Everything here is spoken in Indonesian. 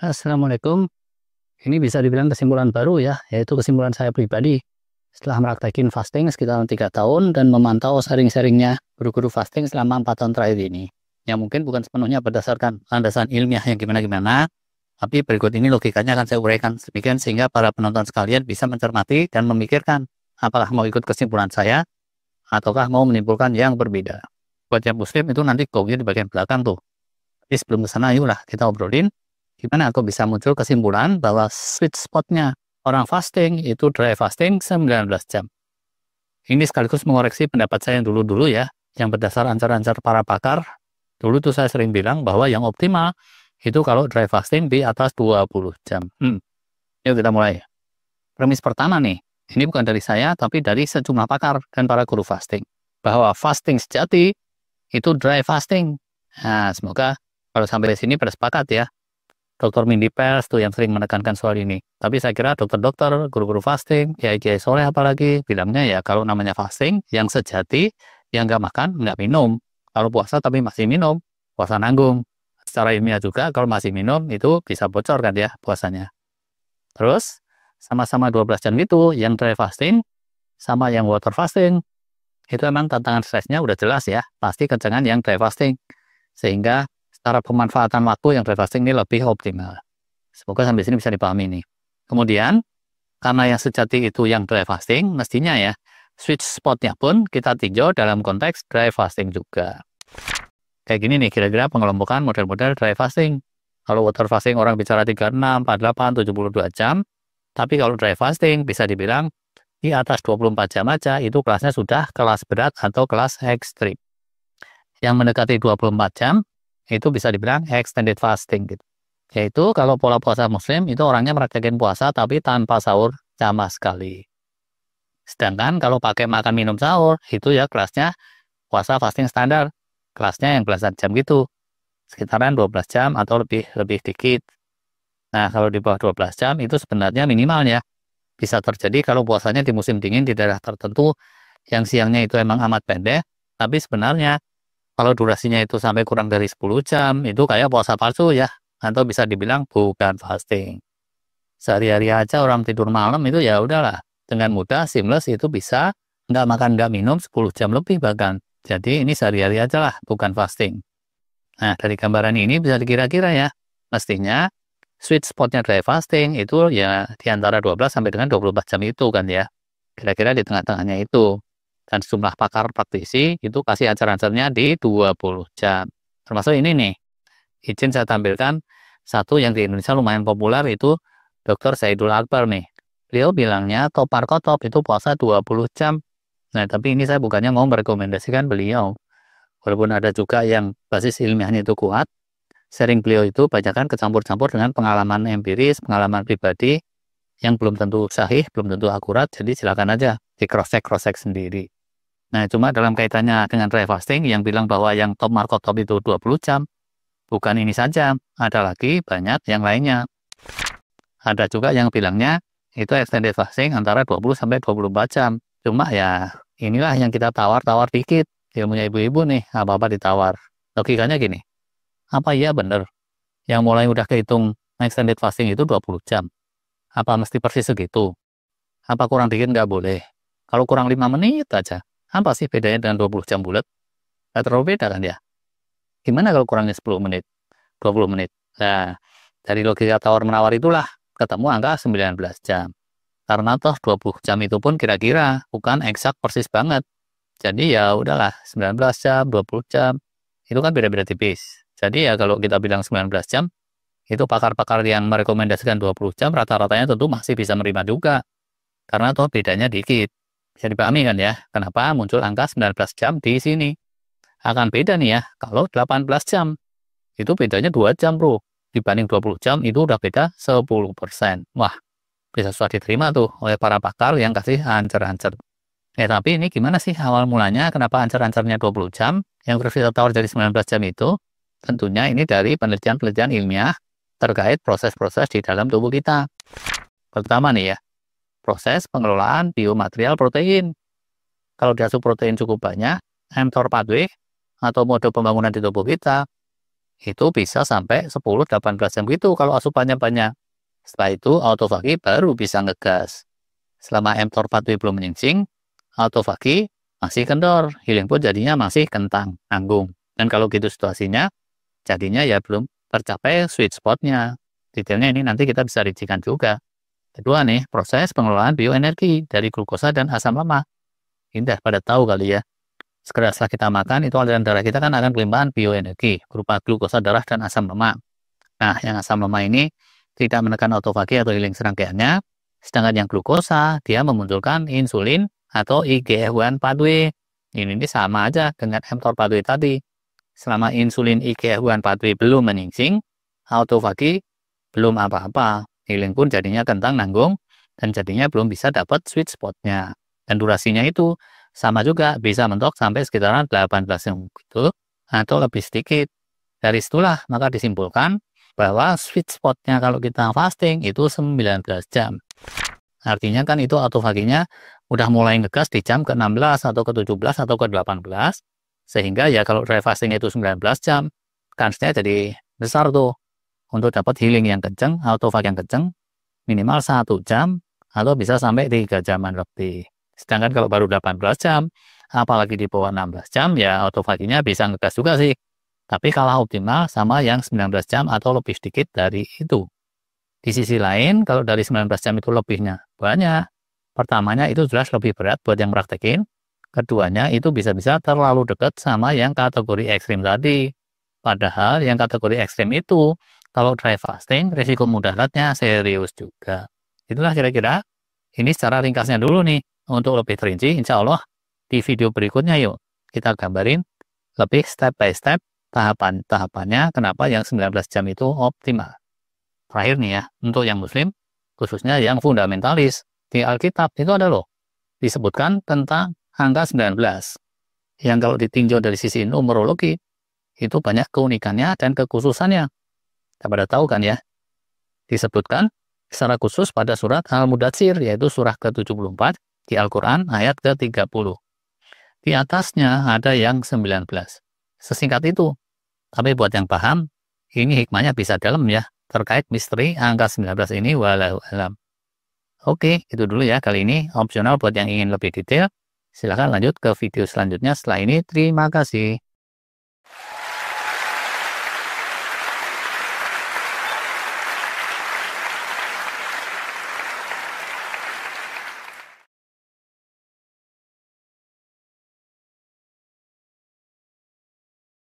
Assalamualaikum. Ini bisa dibilang kesimpulan baru ya, yaitu kesimpulan saya pribadi. Setelah mempraktekin fasting sekitar 3 tahun dan memantau sharing-sharingnya guru-guru fasting selama 4 tahun terakhir ini. Yang mungkin bukan sepenuhnya berdasarkan landasan ilmiah yang gimana-gimana, tapi berikut ini logikanya akan saya uraikan sedemikian sehingga para penonton sekalian bisa mencermati dan memikirkan apakah mau ikut kesimpulan saya ataukah mau menimbulkan yang berbeda. Buat yang muslim itu nanti go-nya di bagian belakang tuh. Tapi sebelum ke sana yuklah kita obrolin gimana aku bisa muncul kesimpulan bahwa sweet spotnya orang fasting itu dry fasting 19 jam. Ini sekaligus mengoreksi pendapat saya yang dulu-dulu ya, yang berdasar ancar-ancar para pakar. Dulu tuh saya sering bilang bahwa yang optimal itu kalau dry fasting di atas 20 jam. Yuk kita mulai. Premis pertama nih, ini bukan dari saya tapi dari sejumlah pakar dan para guru fasting. Bahwa fasting sejati itu dry fasting. Nah, semoga kalau sampai di sini pada sepakat ya. Dr. Mindy Pels tuh yang sering menekankan soal ini. Tapi saya kira dokter-dokter, guru-guru fasting, kiai-kiai soleh apalagi, bilangnya ya kalau namanya fasting, yang sejati, yang nggak makan, nggak minum. Kalau puasa tapi masih minum, puasa nanggung. Secara ilmiah juga kalau masih minum, itu bisa bocor kan ya puasanya. Terus, sama-sama 12 jam itu, yang dry fasting, sama yang water fasting, itu emang tantangan stresnya udah jelas ya, pasti kencengan yang dry fasting. Sehingga cara pemanfaatan waktu yang dry fasting ini lebih optimal. Semoga sampai sini bisa dipahami nih. Kemudian, karena yang sejati itu yang dry fasting, mestinya ya, sweet spotnya pun kita tinjau dalam konteks dry fasting juga. Kayak gini nih, kira-kira pengelompokan model-model dry fasting. Kalau water fasting orang bicara 36, 48, 72 jam, tapi kalau dry fasting bisa dibilang di atas 24 jam aja, itu kelasnya sudah kelas berat atau kelas ekstrim. Yang mendekati 24 jam, itu bisa dibilang extended fasting gitu. Yaitu kalau pola puasa muslim itu orangnya merayakan puasa tapi tanpa sahur sama sekali. Sedangkan kalau pakai makan minum sahur itu ya kelasnya puasa fasting standar. Kelasnya yang belasan jam gitu. Sekitaran 12 jam atau lebih dikit. Nah, kalau di bawah 12 jam itu sebenarnya minimal ya. Bisa terjadi kalau puasanya di musim dingin di daerah tertentu yang siangnya itu emang amat pendek, tapi sebenarnya kalau durasinya itu sampai kurang dari 10 jam, itu kayak puasa palsu ya, atau bisa dibilang bukan fasting. Sehari-hari aja orang tidur malam itu ya udahlah, dengan mudah seamless itu bisa nggak makan nggak minum 10 jam lebih bahkan. Jadi ini sehari-hari aja lah, bukan fasting. Nah, dari gambaran ini bisa dikira-kira ya, mestinya sweet spotnya dry fasting itu ya di antara 12 sampai dengan 24 jam itu kan ya. Kira-kira di tengah-tengahnya itu. Dan sejumlah pakar praktisi itu kasih acar-acarnya di 20 jam. Termasuk ini nih, izin saya tampilkan satu yang di Indonesia lumayan populer itu Dr. Zaidul Akbar nih. Beliau bilangnya top markotop itu puasa 20 jam. Nah, tapi ini saya bukannya mau merekomendasikan beliau. Walaupun ada juga yang basis ilmiahnya itu kuat, sharing beliau itu banyakkan kecampur-campur dengan pengalaman empiris, pengalaman pribadi yang belum tentu sahih, belum tentu akurat, jadi silakan aja di cross-check sendiri. Nah, cuma dalam kaitannya dengan dry fasting yang bilang bahwa yang top markotop itu 20 jam, bukan ini saja, ada lagi banyak yang lainnya. Ada juga yang bilangnya itu extended fasting antara 20 sampai 24 jam. Cuma ya inilah yang kita tawar-tawar dikit. Ilmunya ibu-ibu nih, apa-apa ditawar. Logikanya gini, apa iya bener yang mulai udah kehitung extended fasting itu 20 jam? Apa mesti persis segitu? Apa kurang dikit nggak boleh? Kalau kurang 5 menit aja, apa sih bedanya dengan 20 jam bulat? Nggak terlalu beda kan ya? Gimana kalau kurangnya 10 menit? 20 menit? Nah, dari logika tawar-menawar itulah ketemu angka 19 jam. Karena toh 20 jam itu pun kira-kira bukan eksak persis banget. Jadi ya udahlah 19 jam, 20 jam, itu kan beda-beda tipis. Jadi ya kalau kita bilang 19 jam, itu pakar-pakar yang merekomendasikan 20 jam rata-ratanya tentu masih bisa menerima juga. Karena toh bedanya dikit. Bisa dipahami kan ya, kenapa muncul angka 19 jam di sini. Akan beda nih ya, kalau 18 jam, itu bedanya 2 jam bro. Dibanding 20 jam, itu udah beda 10%. Wah, bisa susah diterima tuh oleh para pakar yang kasih ancer-ancer. Tapi ini gimana sih awal mulanya, kenapa ancer-ancernya 20 jam, yang berbeda tawar dari 19 jam itu? Tentunya ini dari penelitian-penelitian ilmiah terkait proses-proses di dalam tubuh kita. Pertama nih ya, proses pengelolaan biomaterial protein. Kalau diasup protein cukup banyak, mTOR pathway atau mode pembangunan di tubuh kita itu bisa sampai 10-18 jam gitu kalau asupannya banyak. Setelah itu autofagi baru bisa ngegas. Selama mTOR pathway belum menyingsing, autofagi masih kendor, healing pun jadinya masih kentang, nanggung. Dan kalau gitu situasinya, jadinya ya belum tercapai sweet spotnya. Detailnya ini nanti kita bisa rincikan juga. Kedua nih, proses pengelolaan bioenergi dari glukosa dan asam lemak. Ini udah pada tahu kali ya. Segera setelah kita makan, itu aliran darah kita kan akan kelimpahan bioenergi, berupa glukosa darah dan asam lemak. Nah, yang asam lemak ini tidak menekan autofagi atau healing serangkaiannya, sedangkan yang glukosa, dia memunculkan insulin atau IGF-1 pathway. Ini sama aja dengan mTOR pathway tadi. Selama insulin IGF-1 pathway belum menyingsing, autofagi belum apa-apa. Healing pun jadinya kentang nanggung, dan jadinya belum bisa dapat sweet spotnya. Dan durasinya itu sama juga, bisa mentok sampai sekitaran 18 jam gitu, atau lebih sedikit. Dari situlah maka disimpulkan bahwa sweet spotnya kalau kita fasting itu 19 jam. Artinya kan itu autofaginya udah mulai ngegas di jam ke-16 atau ke-17 atau ke-18, sehingga ya kalau dry fasting itu 19 jam, kansnya jadi besar tuh untuk dapat healing yang kenceng, autofagi yang kenceng, minimal 1 jam atau bisa sampai 3 jaman lebih. Sedangkan kalau baru 18 jam, apalagi di bawah 16 jam, ya autofaginya bisa ngegas juga sih. Tapi kalah optimal sama yang 19 jam atau lebih sedikit dari itu. Di sisi lain, kalau dari 19 jam itu lebihnya banyak. Pertamanya itu jelas lebih berat buat yang praktekin. Keduanya itu bisa-bisa terlalu dekat sama yang kategori ekstrim tadi. Padahal yang kategori ekstrim itu, kalau dry fasting, risiko mudaratnya serius juga. Itulah kira-kira, ini secara ringkasnya dulu nih. Untuk lebih terinci, insya Allah di video berikutnya yuk, kita gambarin lebih step by step tahapan-tahapannya kenapa yang 19 jam itu optimal. Terakhir nih ya, untuk yang muslim, khususnya yang fundamentalis, di Alkitab itu ada loh, disebutkan tentang angka 19. Yang kalau ditinjau dari sisi numerologi, itu banyak keunikannya dan kekhususannya. Kita pada tahu kan ya, disebutkan secara khusus pada surat Al-Mudatsir, yaitu surah ke-74 di Al-Quran ayat ke-30. Di atasnya ada yang 19. Sesingkat itu. Tapi buat yang paham, ini hikmahnya bisa dalam ya, terkait misteri angka 19 ini walau alam. Oke, itu dulu ya kali ini. Opsional buat yang ingin lebih detail, silahkan lanjut ke video selanjutnya setelah ini. Terima kasih.